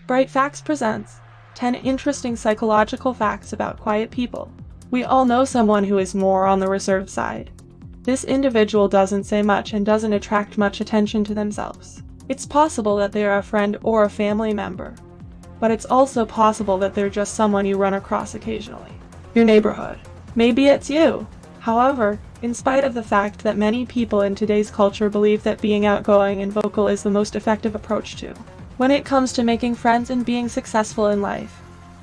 Bright Factz presents 10 interesting psychological facts about quiet people. We all know someone who is more on the reserved side. This individual doesn't say much and doesn't attract much attention to themselves. It's possible that they are a friend or a family member, but it's also possible that they're just someone you run across occasionally. Your neighborhood. Maybe it's you. However, in spite of the fact that many people in today's culture believe that being outgoing and vocal is the most effective approach to, when it comes to making friends and being successful in life,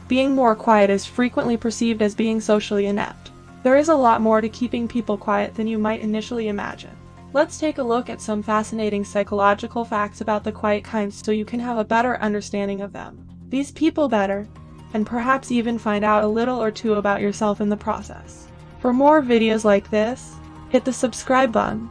being more quiet is frequently perceived as being socially inept. There is a lot more to keeping people quiet than you might initially imagine. Let's take a look at some fascinating psychological facts about the quiet kind so you can have a better understanding of them, these people better, and perhaps even find out a little or two about yourself in the process. For more videos like this, hit the subscribe button,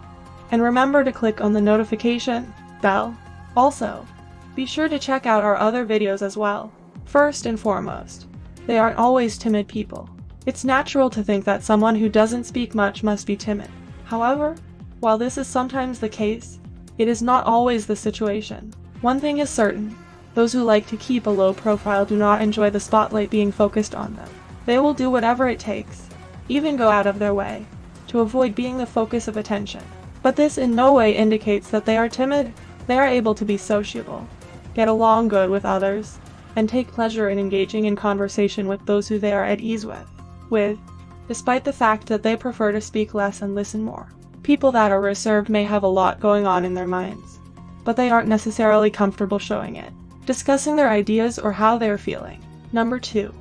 and remember to click on the notification bell. Also, be sure to check out our other videos as well. First and foremost, they aren't always timid people. It's natural to think that someone who doesn't speak much must be timid. However, while this is sometimes the case, it is not always the situation. One thing is certain, those who like to keep a low profile do not enjoy the spotlight being focused on them. They will do whatever it takes, even go out of their way, to avoid being the focus of attention. But this in no way indicates that they are timid. They are able to be sociable, get along good with others, and take pleasure in engaging in conversation with those who they are at ease with, despite the fact that they prefer to speak less and listen more. People that are reserved may have a lot going on in their minds, but they aren't necessarily comfortable showing it, discussing their ideas or how they're feeling. Number 2.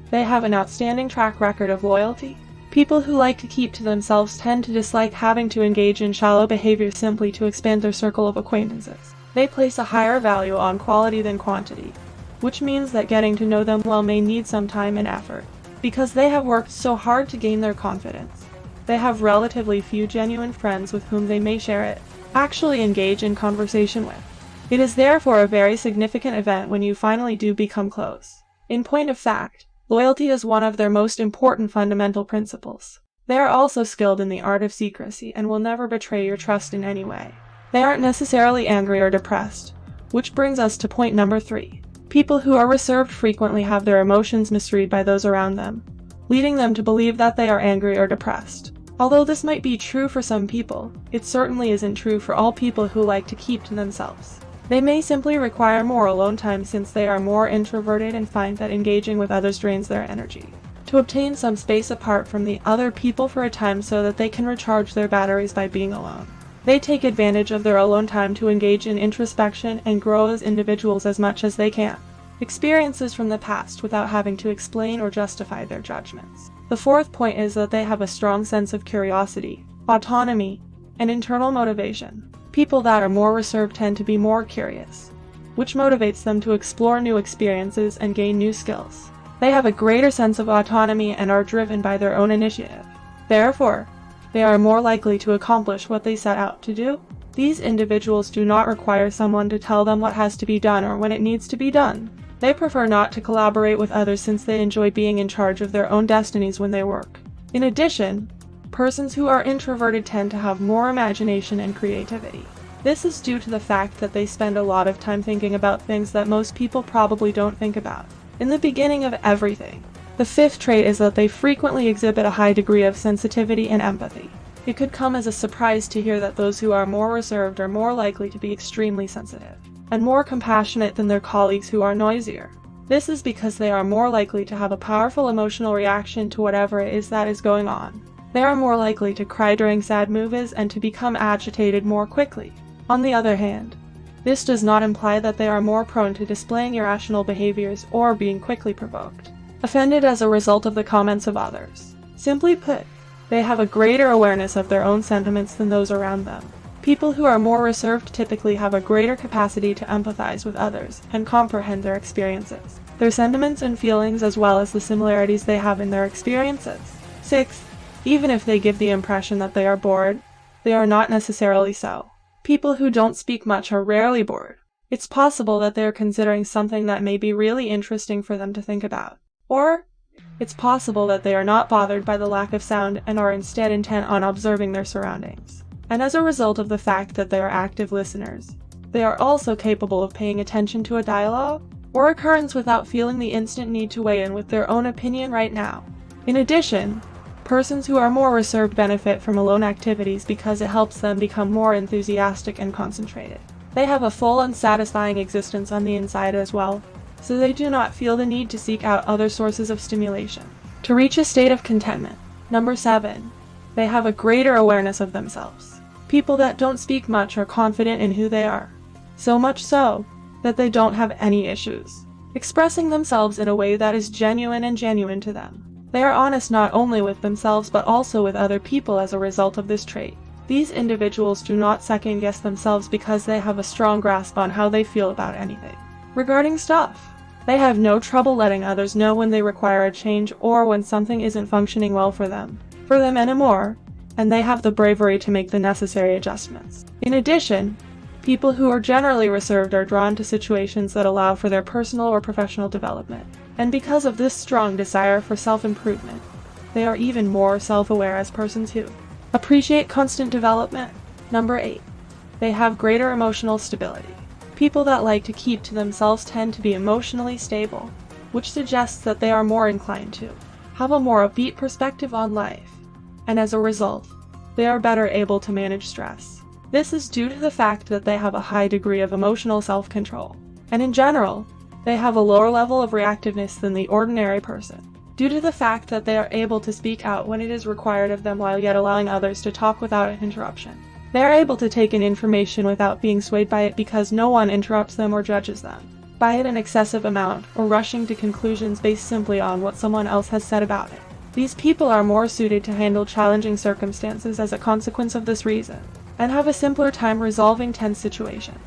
They have an outstanding track record of loyalty. People who like to keep to themselves tend to dislike having to engage in shallow behavior simply to expand their circle of acquaintances. They place a higher value on quality than quantity, which means that getting to know them well may need some time and effort. Because they have worked so hard to gain their confidence, they have relatively few genuine friends with whom they may share it, actually engage in conversation with. It is therefore a very significant event when you finally do become close. In point of fact, loyalty is one of their most important fundamental principles. They are also skilled in the art of secrecy and will never betray your trust in any way. They aren't necessarily angry or depressed, which brings us to point number 3. People who are reserved frequently have their emotions misread by those around them, leading them to believe that they are angry or depressed. Although this might be true for some people, it certainly isn't true for all people who like to keep to themselves. They may simply require more alone time since they are more introverted and find that engaging with others drains their energy. To obtain some space apart from the other people for a time so that they can recharge their batteries by being alone. They take advantage of their alone time to engage in introspection and grow as individuals as much as they can. Experiences from the past without having to explain or justify their judgments. The 4th point is that they have a strong sense of curiosity, autonomy, and internal motivation. People that are more reserved tend to be more curious, which motivates them to explore new experiences and gain new skills. They have a greater sense of autonomy and are driven by their own initiative. Therefore, they are more likely to accomplish what they set out to do. These individuals do not require someone to tell them what has to be done or when it needs to be done. They prefer not to collaborate with others since they enjoy being in charge of their own destinies when they work. In addition, persons who are introverted tend to have more imagination and creativity. This is due to the fact that they spend a lot of time thinking about things that most people probably don't think about. In the beginning of everything. The 5th trait is that they frequently exhibit a high degree of sensitivity and empathy. It could come as a surprise to hear that those who are more reserved are more likely to be extremely sensitive and more compassionate than their colleagues who are noisier. This is because they are more likely to have a powerful emotional reaction to whatever it is that is going on. They are more likely to cry during sad movies and to become agitated more quickly. On the other hand, this does not imply that they are more prone to displaying irrational behaviors or being quickly provoked, offended as a result of the comments of others. Simply put, they have a greater awareness of their own sentiments than those around them. People who are more reserved typically have a greater capacity to empathize with others and comprehend their experiences, their sentiments and feelings as well as the similarities they have in their experiences. 6. Even if they give the impression that they are bored, they are not necessarily so. People who don't speak much are rarely bored. It's possible that they are considering something that may be really interesting for them to think about. Or, it's possible that they are not bothered by the lack of sound and are instead intent on observing their surroundings. And as a result of the fact that they are active listeners, they are also capable of paying attention to a dialogue, or occurrence without feeling the instant need to weigh in with their own opinion right now. In addition, persons who are more reserved benefit from alone activities because it helps them become more enthusiastic and concentrated. They have a full and satisfying existence on the inside as well, so they do not feel the need to seek out other sources of stimulation to reach a state of contentment. Number 7. They have a greater awareness of themselves. People that don't speak much are confident in who they are, so much so that they don't have any issues expressing themselves in a way that is genuine to them. They are honest not only with themselves but also with other people as a result of this trait. These individuals do not second-guess themselves because they have a strong grasp on how they feel about anything. Regarding stuff, they have no trouble letting others know when they require a change or when something isn't functioning well for them anymore, and they have the bravery to make the necessary adjustments. In addition, people who are generally reserved are drawn to situations that allow for their personal or professional development, and because of this strong desire for self-improvement, they are even more self-aware as persons who appreciate constant development. Number 8. They have greater emotional stability. People that like to keep to themselves tend to be emotionally stable, which suggests that they are more inclined to have a more upbeat perspective on life, and as a result, they are better able to manage stress. This is due to the fact that they have a high degree of emotional self-control, and in general, they have a lower level of reactiveness than the ordinary person, due to the fact that they are able to speak out when it is required of them while yet allowing others to talk without an interruption. They are able to take in information without being swayed by it because no one interrupts them or judges them by it an excessive amount or rushing to conclusions based simply on what someone else has said about it. These people are more suited to handle challenging circumstances as a consequence of this reason, and have a simpler time resolving tense situations.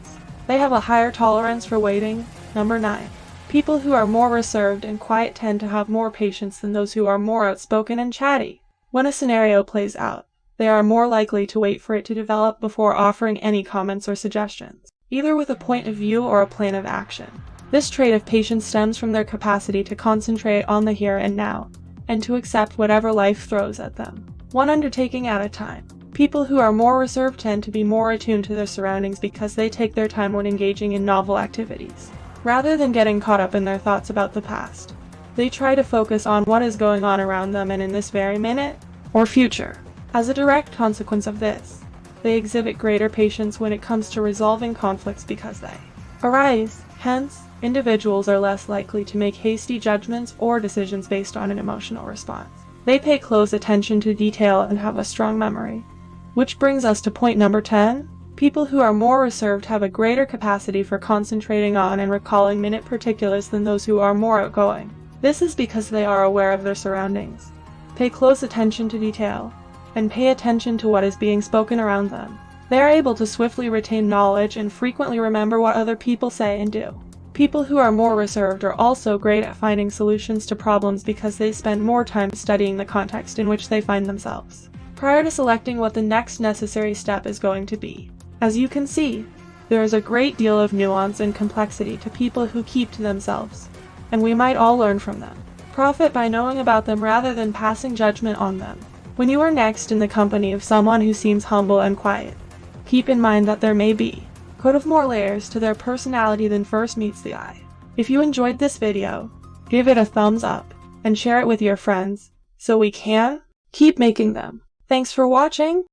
They have a higher tolerance for waiting. Number 9. People who are more reserved and quiet tend to have more patience than those who are more outspoken and chatty. When a scenario plays out, they are more likely to wait for it to develop before offering any comments or suggestions, either with a point of view or a plan of action. This trait of patience stems from their capacity to concentrate on the here and now, and to accept whatever life throws at them, one undertaking at a time. People who are more reserved tend to be more attuned to their surroundings because they take their time when engaging in novel activities. Rather than getting caught up in their thoughts about the past, they try to focus on what is going on around them and in this very minute or future. As a direct consequence of this, they exhibit greater patience when it comes to resolving conflicts because they arise. Hence, individuals are less likely to make hasty judgments or decisions based on an emotional response. They pay close attention to detail and have a strong memory. Which brings us to point number 10. People who are more reserved have a greater capacity for concentrating on and recalling minute particulars than those who are more outgoing. This is because they are aware of their surroundings, pay close attention to detail, and pay attention to what is being spoken around them. They are able to swiftly retain knowledge and frequently remember what other people say and do. People who are more reserved are also great at finding solutions to problems because they spend more time studying the context in which they find themselves, prior to selecting what the next necessary step is going to be. As you can see, there is a great deal of nuance and complexity to people who keep to themselves, and we might all learn from them. Profit by knowing about them rather than passing judgment on them. When you are next in the company of someone who seems humble and quiet, keep in mind that there may be a coat of more layers to their personality than first meets the eye. If you enjoyed this video, give it a thumbs up and share it with your friends so we can keep making them. Thanks for watching.